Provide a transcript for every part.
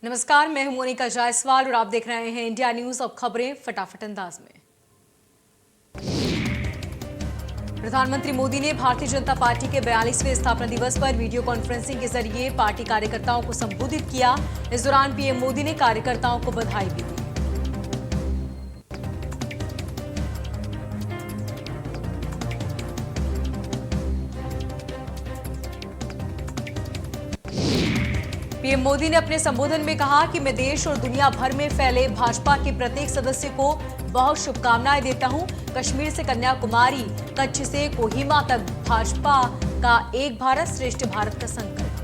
नमस्कार, मैं हूं मोनिका जायसवाल और आप देख रहे हैं इंडिया न्यूज। अब खबरें फटाफट अंदाज में। प्रधानमंत्री मोदी ने भारतीय जनता पार्टी के 42वें स्थापना दिवस पर वीडियो कॉन्फ्रेंसिंग के जरिए पार्टी कार्यकर्ताओं को संबोधित किया। इस दौरान पीएम मोदी ने कार्यकर्ताओं को बधाई भी दी। पीएम मोदी ने अपने संबोधन में कहा कि मैं देश और दुनिया भर में फैले भाजपा के प्रत्येक सदस्य को बहुत शुभकामनाएं देता हूं। कश्मीर से कन्याकुमारी, कच्छ से कोहिमा तक भाजपा का एक भारत श्रेष्ठ भारत का संकल्प।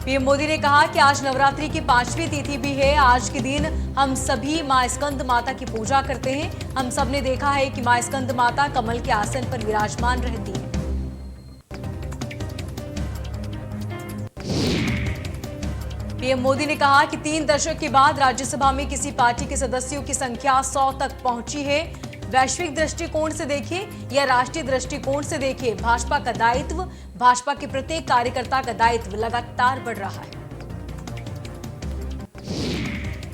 पीएम मोदी ने कहा कि आज नवरात्रि की 5वीं तिथि भी है। आज के दिन हम सभी मां स्कंद माता की पूजा करते हैं। हम सबने देखा है कि मां स्कंद माता कमल के आसन पर विराजमान रहती है। पीएम मोदी ने कहा कि 3 दशक के बाद राज्यसभा में किसी पार्टी के सदस्यों की संख्या 100 तक पहुंची है। वैश्विक दृष्टिकोण से देखें या राष्ट्रीय दृष्टिकोण से देखें, भाजपा का दायित्व, भाजपा के प्रत्येक कार्यकर्ता का दायित्व लगातार बढ़ रहा है।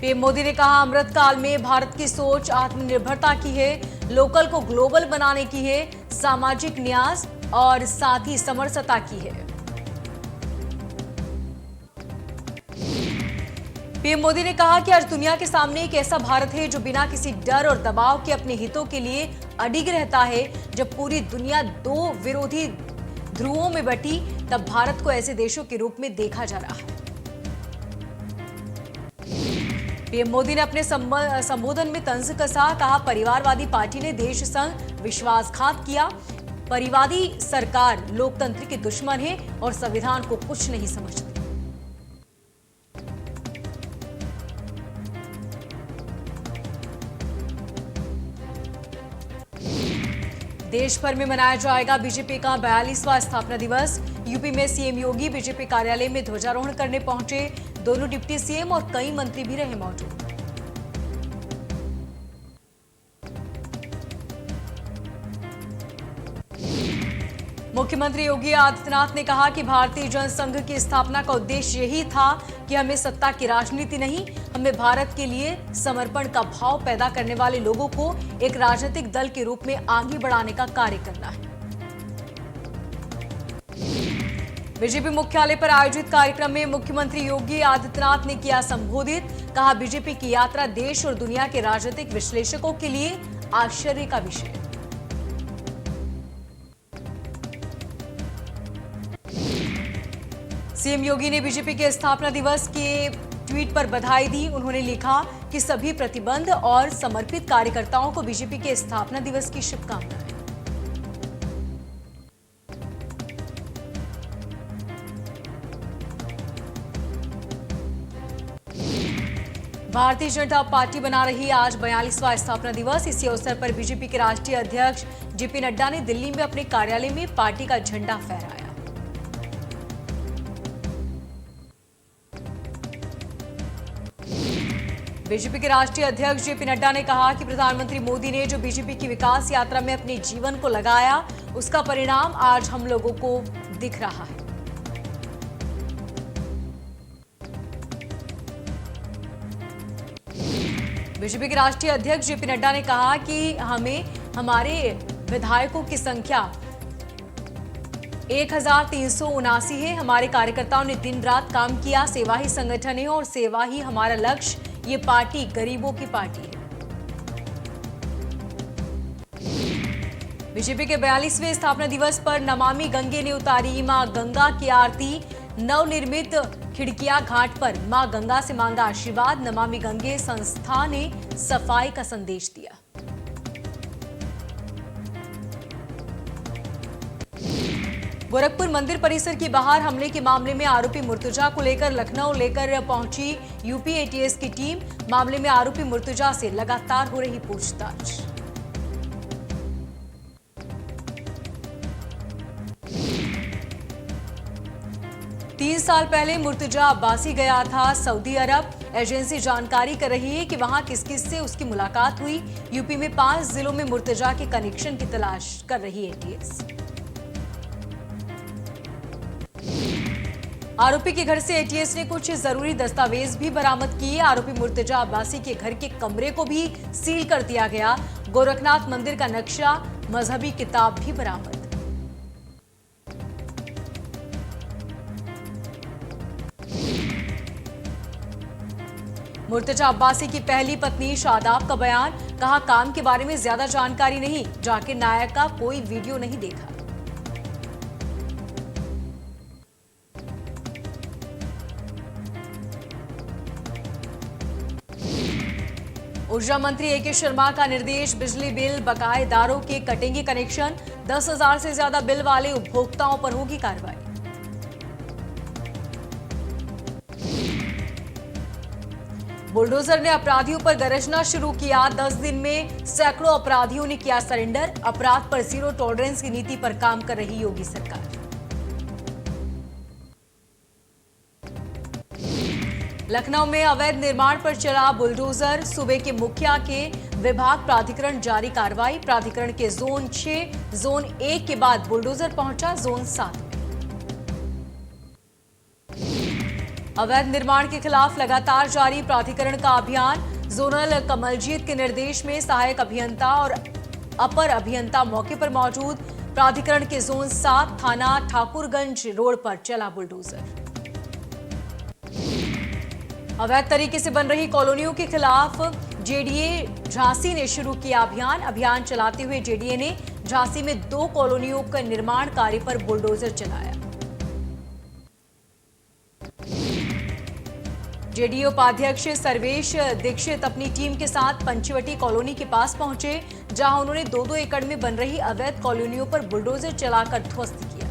पीएम मोदी ने कहा, अमृत काल में भारत की सोच आत्मनिर्भरता की है, लोकल को ग्लोबल बनाने की है, सामाजिक न्याय और साथ ही समरसता की है। पीएम मोदी ने कहा कि आज दुनिया के सामने एक ऐसा भारत है जो बिना किसी डर और दबाव के अपने हितों के लिए अडिग रहता है। जब पूरी दुनिया 2 विरोधी ध्रुवों में बटी, तब भारत को ऐसे देशों के रूप में देखा जा रहा है। पीएम मोदी ने अपने संबोधन में तंज कसा। कहा, परिवारवादी पार्टी ने देश संग विश्वासघात किया। परिवादी सरकार लोकतंत्र के दुश्मन है और संविधान को कुछ नहीं समझती। देश भर में मनाया जाएगा बीजेपी का 42वां स्थापना दिवस। यूपी में सीएम योगी बीजेपी कार्यालय में ध्वजारोहण करने पहुंचे। दोनों डिप्टी सीएम और कई मंत्री भी रहे मौजूद। मुख्यमंत्री योगी आदित्यनाथ ने कहा कि भारतीय जनसंघ की स्थापना का उद्देश्य यही था कि हमें सत्ता की राजनीति नहीं, हमें भारत के लिए समर्पण का भाव पैदा करने वाले लोगों को एक राजनीतिक दल के रूप में आगे बढ़ाने का कार्य करना है। बीजेपी मुख्यालय पर आयोजित कार्यक्रम में मुख्यमंत्री योगी आदित्यनाथ ने किया संबोधित। कहा, बीजेपी की यात्रा देश और दुनिया के राजनीतिक विश्लेषकों के लिए आश्चर्य का विषय है। सीएम योगी ने बीजेपी के स्थापना दिवस के ट्वीट पर बधाई दी। उन्होंने लिखा कि सभी प्रतिबद्ध और समर्पित कार्यकर्ताओं को बीजेपी के स्थापना दिवस की शुभकामनाएं। भारतीय जनता पार्टी बना रही आज 42वां स्थापना दिवस। इसी अवसर पर बीजेपी के राष्ट्रीय अध्यक्ष जेपी नड्डा ने दिल्ली में अपने कार्यालय में पार्टी का झंडा फहराया। बीजेपी के राष्ट्रीय अध्यक्ष जेपी नड्डा ने कहा कि प्रधानमंत्री मोदी ने जो बीजेपी की विकास यात्रा में अपने जीवन को लगाया, उसका परिणाम आज हम लोगों को दिख रहा है। बीजेपी के राष्ट्रीय अध्यक्ष जेपी नड्डा ने कहा कि हमें हमारे विधायकों की संख्या 1379 है। हमारे कार्यकर्ताओं ने दिन रात काम किया। सेवा ही संगठन है और सेवा ही हमारा लक्ष्य। ये पार्टी गरीबों की पार्टी है। बीजेपी के 42वें स्थापना दिवस पर नमामि गंगे ने उतारी मां गंगा की आरती। नवनिर्मित खिड़किया घाट पर मां गंगा से मांगा आशीर्वाद। नमामि गंगे संस्था ने सफाई का संदेश दिया। गोरखपुर मंदिर परिसर के बाहर हमले के मामले में आरोपी मुर्तजा को लेकर लखनऊ लेकर पहुंची यूपी एटीएस की टीम। मामले में आरोपी मुर्तजा से लगातार हो रही पूछताछ। तीन साल पहले मुर्तजा अब्बासी गया था सऊदी अरब। एजेंसी जानकारी कर रही है कि वहां किस किस से उसकी मुलाकात हुई। यूपी में 5 जिलों में मुर्तजा के कनेक्शन की तलाश कर रही है एटीएस। आरोपी के घर से एटीएस ने कुछ जरूरी दस्तावेज भी बरामद किए। आरोपी मुर्तजा अब्बासी के घर के कमरे को भी सील कर दिया गया। गोरखनाथ मंदिर का नक्शा, मजहबी किताब भी बरामद। मुर्तजा अब्बासी की पहली पत्नी शादाब का बयान, कहा काम के बारे में ज्यादा जानकारी नहीं, जाकिर नायक का कोई वीडियो नहीं देखा। ऊर्जा मंत्री ए.के. शर्मा का निर्देश, बिजली बिल बकायेदारों के कटेंगे कनेक्शन, 10,000 से ज्यादा बिल वाले उपभोक्ताओं पर होगी कार्रवाई। बुलडोजर ने अपराधियों पर गरजना शुरू किया। 10 दिन में सैकड़ों अपराधियों ने किया सरेंडर। अपराध पर जीरो टॉलरेंस की नीति पर काम कर रही योगी सरकार। लखनऊ में अवैध निर्माण पर चला बुलडोजर, सूबे के मुखिया के विभाग प्राधिकरण जारी कार्रवाई। प्राधिकरण के जोन 6, जोन 1 के बाद बुलडोजर पहुंचा जोन 7 में। अवैध निर्माण के खिलाफ लगातार जारी प्राधिकरण का अभियान। जोनल कमलजीत के निर्देश में सहायक अभियंता और अपर अभियंता मौके पर मौजूद। प्राधिकरण के जोन 7 थाना ठाकुरगंज रोड पर चला बुलडोजर। अवैध तरीके से बन रही कॉलोनियों के खिलाफ जेडीए झांसी ने शुरू किया अभियान। अभियान चलाते हुए जेडीए ने झांसी में 2 कॉलोनियों का निर्माण कार्य पर बुलडोजर चलाया। जेडीए उपाध्यक्ष सर्वेश दीक्षित अपनी टीम के साथ पंचवटी कॉलोनी के पास पहुंचे, जहां उन्होंने 2-2 एकड़ में बन रही अवैध कॉलोनियों पर बुलडोजर चलाकर ध्वस्त किया।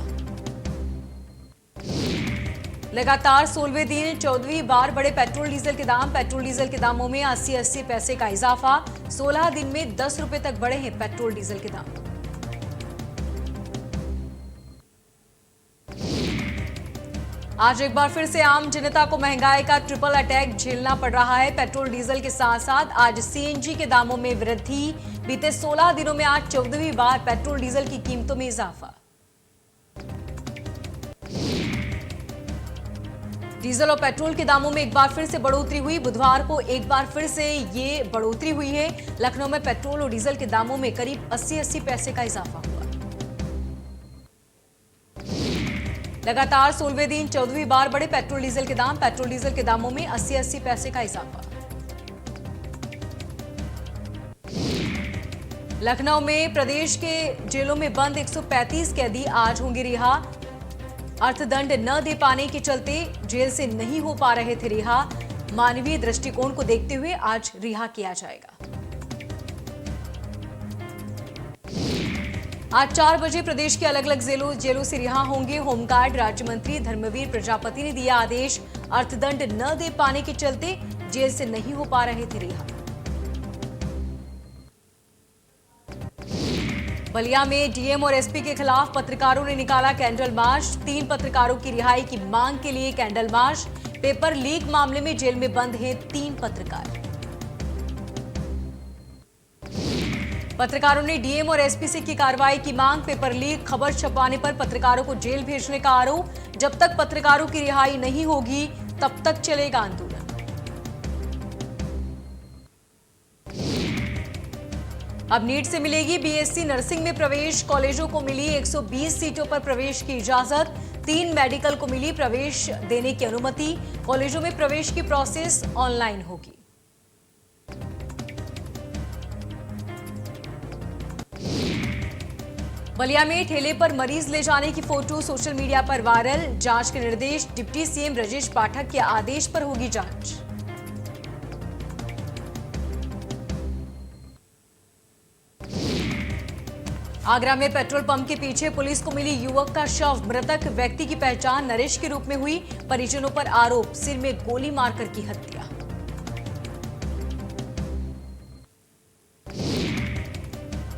लगातार 16वें दिन 14वीं बार बढ़े पेट्रोल डीजल के दाम। पेट्रोल डीजल के दामों में 80-80 पैसे का इजाफा। 16 दिन में 10 रुपए तक बढ़े हैं पेट्रोल डीजल के दाम। आज एक बार फिर से आम जनता को महंगाई का ट्रिपल अटैक झेलना पड़ रहा है। पेट्रोल डीजल के साथ साथ आज सीएनजी के दामों में वृद्धि। बीते 16 दिनों में आज 14वीं बार पेट्रोल डीजल की कीमतों में इजाफा। डीजल और पेट्रोल के दामों में एक बार फिर से बढ़ोतरी हुई। बुधवार को एक बार फिर से ये बढ़ोतरी हुई है। लखनऊ में पेट्रोल और डीजल के दामों में करीब 80-80 पैसे का इजाफा हुआ। लगातार 16वें दिन 14वीं बार बढ़े पेट्रोल डीजल के दाम। पेट्रोल डीजल के दामों में 80-80 पैसे का इजाफा। लखनऊ में प्रदेश के जेलों में बंद 135 कैदी आज होंगे रिहा। अर्थदंड न दे पाने के चलते जेल से नहीं हो पा रहे थे रिहा। मानवीय दृष्टिकोण को देखते हुए आज रिहा किया जाएगा। आज 4 बजे प्रदेश के अलग अलग जेलों से रिहा होंगे होमगार्ड। राज्य मंत्री धर्मवीर प्रजापति ने दिया आदेश। अर्थदंड न दे पाने के चलते जेल से नहीं हो पा रहे थे रिहा। बलिया में डीएम और एसपी के खिलाफ पत्रकारों ने निकाला कैंडल मार्च। 3 पत्रकारों की रिहाई की मांग के लिए कैंडल मार्च। पेपर लीक मामले में जेल में बंद हैं 3 पत्रकार। पत्रकारों ने डीएम और एसपी से की कार्रवाई की मांग। पेपर लीक खबर छपवाने पर पत्रकारों को जेल भेजने का आरोप। जब तक पत्रकारों की रिहाई नहीं होगी तब तक चलेगा आंदोलन। अब नीट से मिलेगी बीएससी नर्सिंग में प्रवेश। कॉलेजों को मिली 120 सीटों पर प्रवेश की इजाजत। 3 मेडिकल को मिली प्रवेश देने की अनुमति। कॉलेजों में प्रवेश की प्रोसेस ऑनलाइन होगी। बलिया में ठेले पर मरीज ले जाने की फोटो सोशल मीडिया पर वायरल। जांच के निर्देश। डिप्टी सीएम ब्रजेश पाठक के आदेश पर होगी जांच। आगरा में पेट्रोल पंप के पीछे पुलिस को मिली युवक का शव। मृतक व्यक्ति की पहचान नरेश के रूप में हुई। परिजनों पर आरोप, सिर में गोली मारकर की हत्या।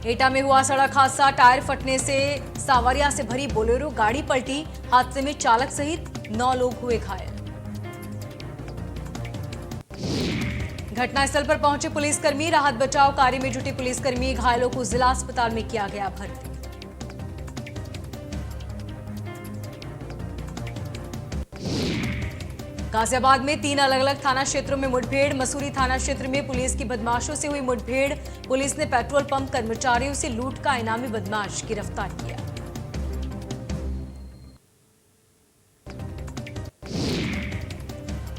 एटा में हुआ सड़क हादसा। टायर फटने से सावरिया से भरी बोलेरो गाड़ी पलटी। हादसे में चालक सहित 9 लोग हुए घायल। घटनास्थल पर पहुंचे पुलिसकर्मी। राहत बचाव कार्य में जुटे पुलिसकर्मी। घायलों को जिला अस्पताल में किया गया भर्ती। गाजियाबाद में 3 अलग अलग थाना क्षेत्रों में मुठभेड़। मसूरी थाना क्षेत्र में पुलिस की बदमाशों से हुई मुठभेड़। पुलिस ने पेट्रोल पंप कर्मचारियों से लूट का इनामी बदमाश गिरफ्तार किया।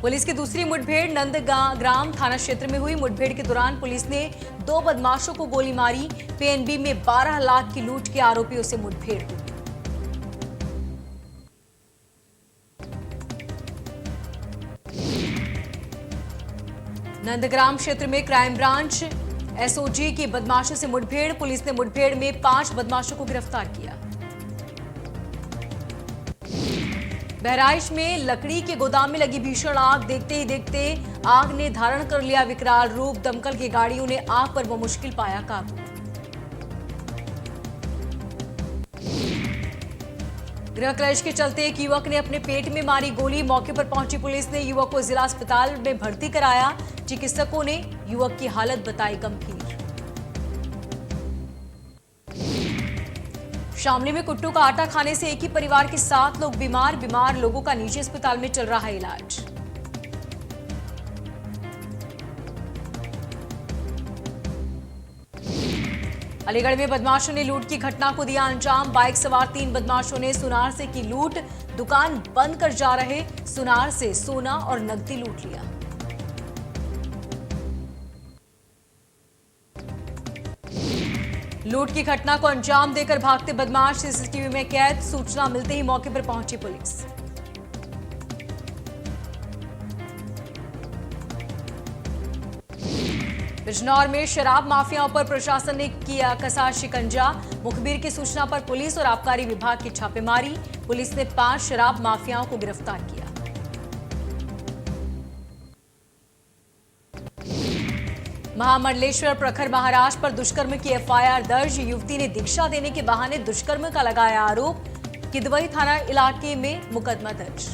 पुलिस की दूसरी मुठभेड़ नंदग्राम थाना क्षेत्र में हुई। मुठभेड़ के दौरान पुलिस ने 2 बदमाशों को गोली मारी। पीएनबी में 12 लाख की लूट के आरोपियों से मुठभेड़ हुई। नंदग्राम क्षेत्र में क्राइम ब्रांच एसओजी की बदमाशों से मुठभेड़। पुलिस ने मुठभेड़ में 5 बदमाशों को गिरफ्तार किया। बहराइच में लकड़ी के गोदाम में लगी भीषण आग। देखते ही देखते आग ने धारण कर लिया विकराल रूप। दमकल की गाड़ियों ने आग पर बमुश्किल पाया काबू। गृह क्लेश के चलते एक युवक ने अपने पेट में मारी गोली। मौके पर पहुंची पुलिस ने युवक को जिला अस्पताल में भर्ती कराया। चिकित्सकों ने युवक की हालत बताई गंभीर। शामली में कुट्टू का आटा खाने से एक ही परिवार के 7 लोग बीमार। बीमार लोगों का निजी अस्पताल में चल रहा है इलाज। अलीगढ़ में बदमाशों ने लूट की घटना को दिया अंजाम। बाइक सवार 3 बदमाशों ने सुनार से की लूट। दुकान बंद कर जा रहे सुनार से सोना और नकदी लूट लिया। लूट की घटना को अंजाम देकर भागते बदमाश सीसीटीवी में कैद। सूचना मिलते ही मौके पर पहुंची पुलिस। बिजनौर में शराब माफियाओं पर प्रशासन ने किया कसा शिकंजा। मुखबिर की सूचना पर पुलिस और आबकारी विभाग की छापेमारी। पुलिस ने 5 शराब माफियाओं को गिरफ्तार किया। महामंडलेश्वर प्रखर महाराज पर दुष्कर्म की एफआईआर दर्ज। युवती ने दीक्षा देने के बहाने दुष्कर्म का लगाया आरोप। किदवई थाना इलाके में मुकदमा दर्ज।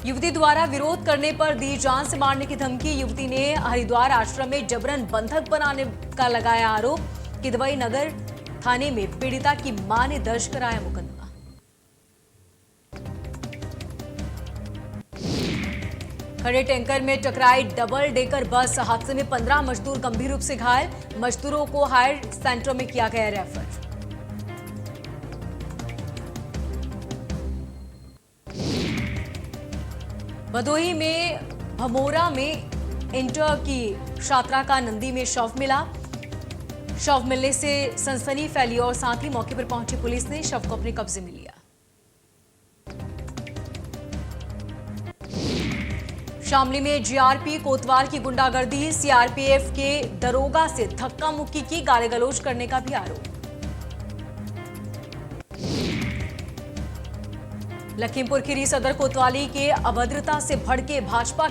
युवती द्वारा विरोध करने पर दी जान से मारने की धमकी। युवती ने हरिद्वार आश्रम में जबरन बंधक बनाने का लगाया आरोप। किदवई नगर थाने में पीड़िता की मां ने दर्ज कराया मुकदमा। खड़े टैंकर में टकराई डबल डेकर बस। हादसे में 15 मजदूर गंभीर रूप से घायल। मजदूरों को हायर सेंटरों में किया गया रेफर। भदोही में भमोरा में इंटर की छात्रा का नंदी में शव मिला। शव मिलने से सनसनी फैली और साथ ही मौके पर पहुंची पुलिस ने शव को अपने कब्जे में लिया। शामली में जीआरपी कोतवाल की गुंडागर्दी। सीआरपीएफ के दरोगा से धक्का मुक्की की। गाली गलौज करने का भी आरोप। लखीमपुर खीरी सदर कोतवाली के अभद्रता से भड़के भाजपा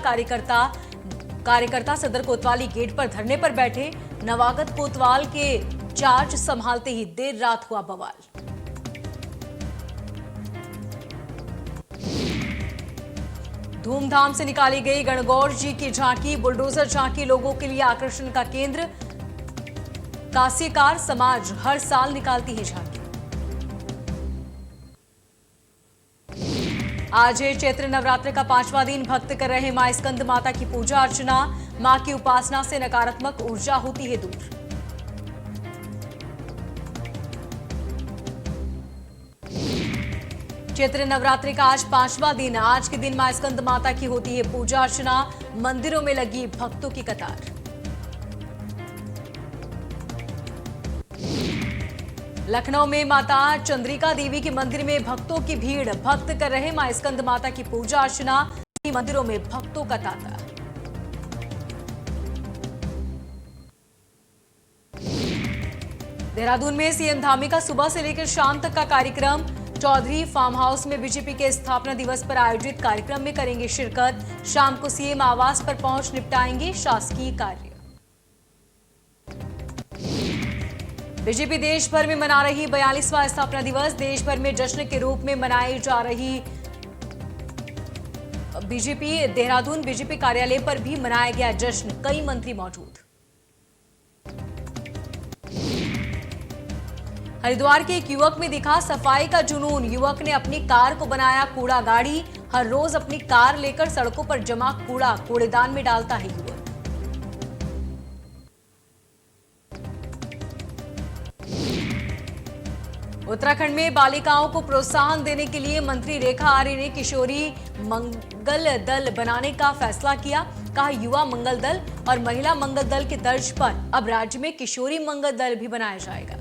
कार्यकर्ता सदर कोतवाली गेट पर धरने पर बैठे। नवागत कोतवाल के चार्ज संभालते ही देर रात हुआ बवाल। धूमधाम से निकाली गई गणगौर जी की झांकी। बुलडोजर झांकी लोगों के लिए आकर्षण का केंद्र। काशीकार समाज हर साल निकालती है झांकी। आज है चैत्र नवरात्र का 5वां दिन। भक्त कर रहे मां स्कंद माता की पूजा अर्चना। मां की उपासना से नकारात्मक ऊर्जा होती है दूर। चैत्र नवरात्रि का आज 5वां दिन। आज के दिन मां स्कंद माता की होती है पूजा अर्चना। मंदिरों में लगी भक्तों की कतार। लखनऊ में माता चंद्रिका देवी के मंदिर में भक्तों की भीड़। भक्त कर रहे मां स्कंद माता की पूजा अर्चना। मंदिरों में भक्तों का तांता। देहरादून में सीएम धामी का सुबह से लेकर शाम तक का कार्यक्रम। चौधरी फार्म हाउस में बीजेपी के स्थापना दिवस पर आयोजित कार्यक्रम में करेंगे शिरकत। शाम को सीएम आवास पर पहुंच निपटाएंगे शासकीय कार्य। बीजेपी देश भर में मना रही 42वां स्थापना दिवस। देश भर में जश्न के रूप में मनाई जा रही बीजेपी देहरादून बीजेपी कार्यालय पर भी मनाया गया जश्न। कई मंत्री मौजूद। हरिद्वार के एक युवक में दिखा सफाई का जुनून। युवक ने अपनी कार को बनाया कूड़ा गाड़ी। हर रोज अपनी कार लेकर सड़कों पर जमा कूड़ा कूड़ेदान में डालता है युवक। उत्तराखंड में बालिकाओं को प्रोत्साहन देने के लिए मंत्री रेखा आर्य ने किशोरी मंगल दल बनाने का फैसला किया। कहा युवा मंगल दल और महिला मंगल दल के तर्ज पर अब राज्य में किशोरी मंगल दल भी बनाया जाएगा।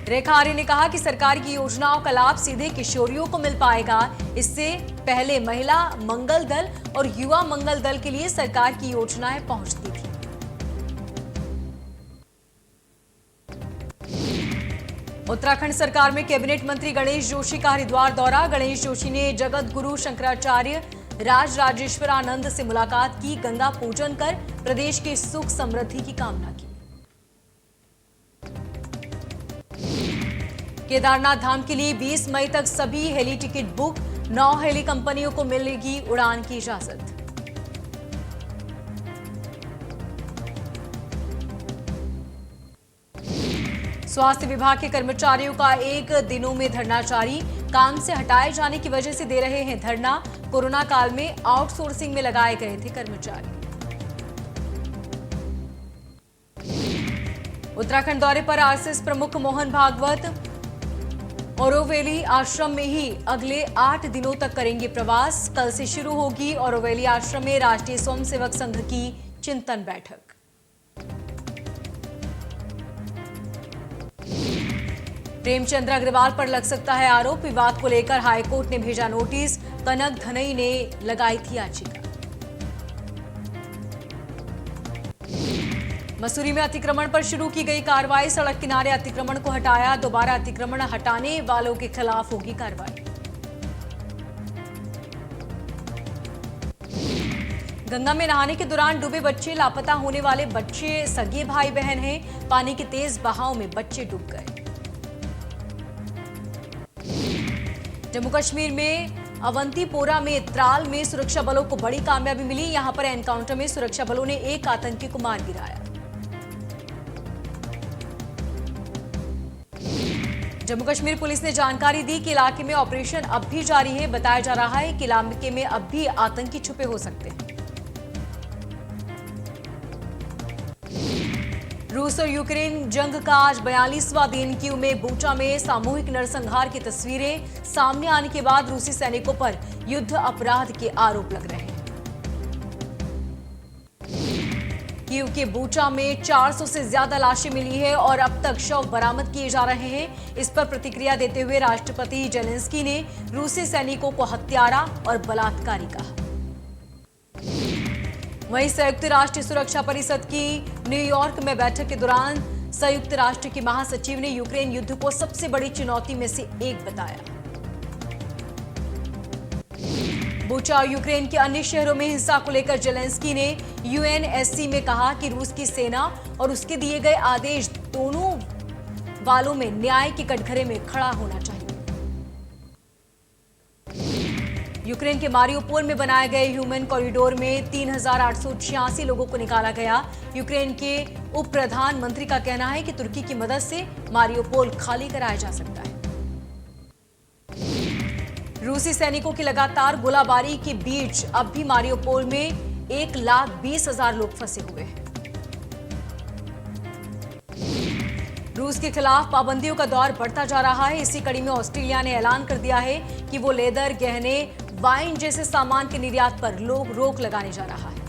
रेखा आर्य ने कहा कि सरकार की योजनाओं का लाभ सीधे किशोरियों को मिल पाएगा। इससे पहले महिला मंगल दल और युवा मंगल दल के लिए सरकार की योजनाएं पहुंचती थी। उत्तराखंड सरकार में कैबिनेट मंत्री गणेश जोशी का हरिद्वार दौरा। गणेश जोशी ने जगत गुरु शंकराचार्य राजराजेश्वरानंद से मुलाकात की। गंगा पूजन कर प्रदेश की सुख समृद्धि की कामना की। केदारनाथ धाम के लिए 20 मई तक सभी हेली टिकट बुक। 9 हेली कंपनियों को मिलेगी उड़ान की इजाजत। स्वास्थ्य विभाग के कर्मचारियों का 1 दिनों में धरना जारी। काम से हटाए जाने की वजह से दे रहे हैं धरना। कोरोना काल में आउटसोर्सिंग में लगाए गए थे कर्मचारी। उत्तराखंड दौरे पर आरएसएस प्रमुख मोहन भागवत ओरोवेली आश्रम में ही अगले 8 दिनों तक करेंगे प्रवास। कल से शुरू होगी ओरोवेली आश्रम में राष्ट्रीय स्वयंसेवक संघ की चिंतन बैठक। प्रेमचंद अग्रवाल पर लग सकता है आरोप। विवाद को लेकर हाईकोर्ट ने भेजा नोटिस। कनक धनई ने लगाई थी याचिका। मसूरी में अतिक्रमण पर शुरू की गई कार्रवाई। सड़क किनारे अतिक्रमण को हटाया। दोबारा अतिक्रमण हटाने वालों के खिलाफ होगी कार्रवाई। गंगा में नहाने के दौरान डूबे बच्चे। लापता होने वाले बच्चे सगे भाई बहन हैं। पानी के तेज बहाव में बच्चे डूब गए। जम्मू कश्मीर में अवंतीपोरा में त्राल में सुरक्षा बलों को बड़ी कामयाबी मिली। यहां पर एनकाउंटर में सुरक्षा बलों ने एक आतंकी को मार गिराया। जम्मू कश्मीर पुलिस ने जानकारी दी कि इलाके में ऑपरेशन अब भी जारी है। बताया जा रहा है कि इलाके में अब भी आतंकी छुपे हो सकते हैं। रूस और यूक्रेन जंग का आज 42वां दिन। कीव में बूचा में सामूहिक नरसंहार की तस्वीरें सामने आने के बाद रूसी सैनिकों पर युद्ध अपराध के आरोप लग रहे हैं। कीव के बूचा में 400 से ज्यादा लाशें मिली है और अब तक शव बरामद किए जा रहे हैं। इस पर प्रतिक्रिया देते हुए राष्ट्रपति जेलेंस्की ने रूसी सैनिकों को हत्यारा और बलात्कारी कहा। वहीं संयुक्त राष्ट्र सुरक्षा परिषद की न्यूयॉर्क में बैठक के दौरान संयुक्त राष्ट्र की महासचिव ने यूक्रेन युद्ध को सबसे बड़ी चुनौती में से एक बताया। बूचा और यूक्रेन के अन्य शहरों में हिंसा को लेकर जेलेंस्की ने यूएनएससी में कहा कि रूस की सेना और उसके दिए गए आदेश दोनों वालों में न्याय के कटघरे में खड़ा होना चाहिए। यूक्रेन के मारियोपोल में बनाए गए ह्यूमन कॉरिडोर में 3,886 लोगों को निकाला गया। यूक्रेन के उप प्रधानमंत्री का कहना है कि तुर्की की मदद से मारियोपोल खाली कराया जा सकता है। रूसी सैनिकों की लगातार गोलाबारी के बीच अब भी मारियोपोल में 1,20,000 लोग फंसे हुए हैं। रूस के खिलाफ पाबंदियों का दौर बढ़ता जा रहा है। इसी कड़ी में ऑस्ट्रेलिया ने ऐलान कर दिया है कि वो लेदर, गहने, वाइन जैसे सामान के निर्यात पर रोक लगाने जा रहा है।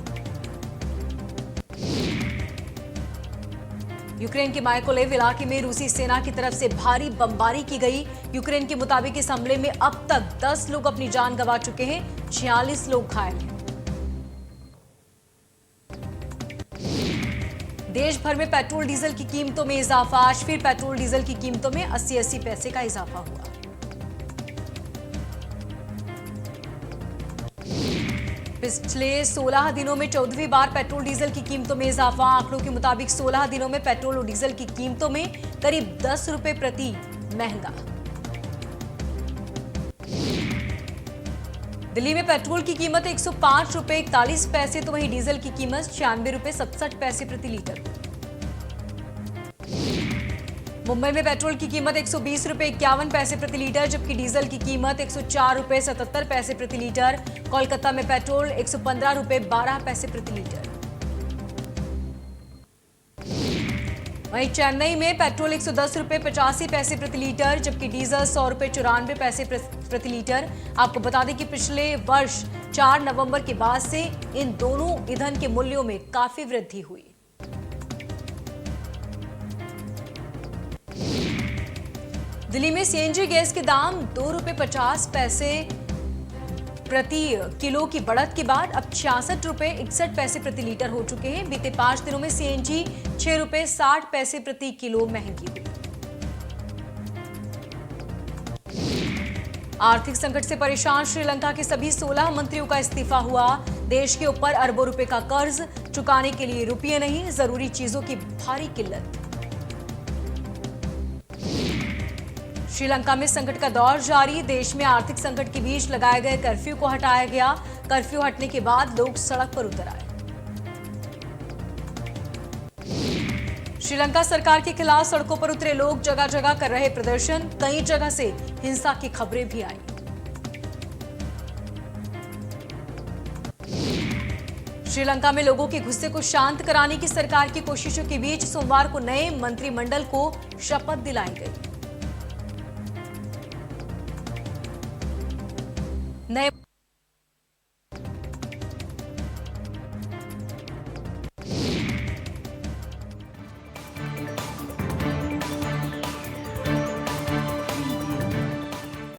यूक्रेन के मायकोलेव इलाके में रूसी सेना की तरफ से भारी बमबारी की गई। यूक्रेन के मुताबिक इस हमले में अब तक 10 लोग अपनी जान गंवा चुके हैं, 46 लोग घायल हैं। देश भर में पेट्रोल डीजल की कीमतों में इजाफा। आज फिर पेट्रोल डीजल की कीमतों में 80 पैसे का इजाफा हुआ। पिछले 16 दिनों में 14वीं बार पेट्रोल डीजल की कीमतों में इजाफा। आंकड़ों के मुताबिक 16 दिनों में पेट्रोल और डीजल की कीमतों में करीब 10 रुपए प्रति महंगा। दिल्ली में पेट्रोल की कीमत 105 रुपए 41 पैसे तो वहीं डीजल की कीमत 96 रुपए 67 पैसे प्रति लीटर। मुंबई में पेट्रोल की कीमत 120 रुपए 51 पैसे प्रति लीटर, जबकि डीजल की कीमत 104 रुपए 77 पैसे प्रति लीटर। कोलकाता में पेट्रोल 115 रुपए 12 पैसे प्रति लीटर। वहीं चेन्नई में पेट्रोल 110 रुपए 85 पैसे प्रति लीटर, जबकि डीजल 100 रुपए 94 पैसे प्रति लीटर। आपको बता दें कि पिछले वर्ष 4 नवंबर के बाद से इन दोनों ईंधन के मूल्यों में काफी वृद्धि हुई। दिल्ली में सीएनजी गैस के दाम 2 रुपए 50 पैसे प्रति किलो की बढ़त के बाद अब 66 रुपए 61 पैसे प्रति लीटर हो चुके हैं। बीते 5 दिनों में सीएनजी 6 रुपए 60 पैसे प्रति किलो महंगी हुई। आर्थिक संकट से परेशान श्रीलंका के सभी 16 मंत्रियों का इस्तीफा हुआ। देश के ऊपर अरबों रुपए का कर्ज चुकाने के लिए रुपये नहीं, जरूरी चीजों की भारी किल्लत। श्रीलंका में संकट का दौर जारी। देश में आर्थिक संकट के बीच लगाए गए कर्फ्यू को हटाया गया। कर्फ्यू हटने के बाद लोग सड़क पर उतर आए। श्रीलंका सरकार के खिलाफ सड़कों पर उतरे लोग जगह जगह कर रहे प्रदर्शन। कई जगह से हिंसा की खबरें भी आई। श्रीलंका में लोगों के गुस्से को शांत कराने की सरकार की कोशिशों के बीच सोमवार को नए मंत्रिमंडल को शपथ दिलाई गई। नए